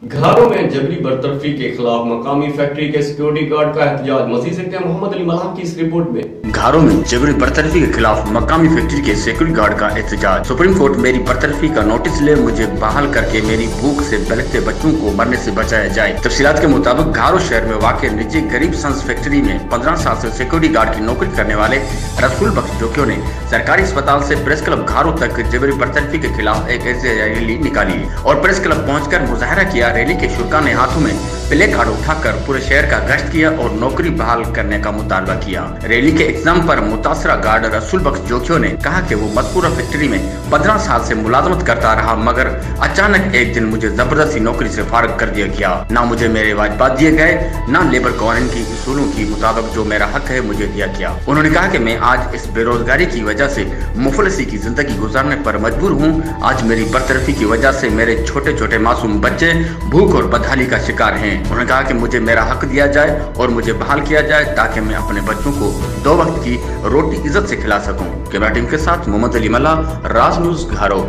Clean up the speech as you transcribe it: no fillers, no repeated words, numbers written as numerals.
घरों में जबरी बरतरफी के खिलाफ मकामी फैक्ट्री के सिक्योरिटी गार्ड का एहतजाज। मजीद सकते हैं मोहम्मद अली मल्लाह की इस रिपोर्ट में। घरों में जबरी बरतरफी के खिलाफ मकामी फैक्ट्री के सिक्योरिटी गार्ड का एहतजाज। सुप्रीम कोर्ट मेरी बरतरफी का नोटिस ले, मुझे बहाल करके मेरी भूख से बिलखते बच्चों को मरने से बचाया जाए। तफसीलात के मुताबिक घारो शहर में वाक़ निजी गरीब सन्स फैक्ट्री में 15 साल से सिक्योरिटी गार्ड की नौकरी करने वाले रसूल बख्श जोखियों ने सरकारी अस्पताल से प्रेस क्लब घारो तक जबरी बरतरफी के खिलाफ एक ऐसी रैली निकाली और प्रेस क्लब पहुंचकर मुजाहरा किया। रैली के शुरा ने हाथों में प्ले कार्ड उठाकर पूरे शहर का गश्त किया और नौकरी बहाल करने का मुतालबा किया। रैली के इख्तिताम पर मुतासरा गार्ड रसूल बख्श जोखियों ने कहा कि वो मज़कूरा फैक्ट्री में 15 साल से मुलाजमत करता रहा, मगर अचानक एक दिन मुझे जबरदस्ती नौकरी से फारिग कर दिया गया। ना मुझे मेरे वाजिबात दिए गए, ना लेबर कानून की उसूलों की मुताबिक जो मेरा हक है मुझे दिया गया। उन्होंने कहा कि मैं आज इस बेरोजगारी की वजह से मुफलसी की जिंदगी गुजारने पर मजबूर हूँ। आज मेरी बरतरफी की वजह से मेरे छोटे छोटे मासूम बच्चे भूख और बदहाली का शिकार हैं। उन्होंने कहा कि मुझे मेरा हक दिया जाए और मुझे बहाल किया जाए ताकि मैं अपने बच्चों को 2 वक्त की रोटी इज्जत से खिला सकूं। कैमरा टीम के साथ मोहम्मद अली मल्लाह, राज न्यूज़ घारो।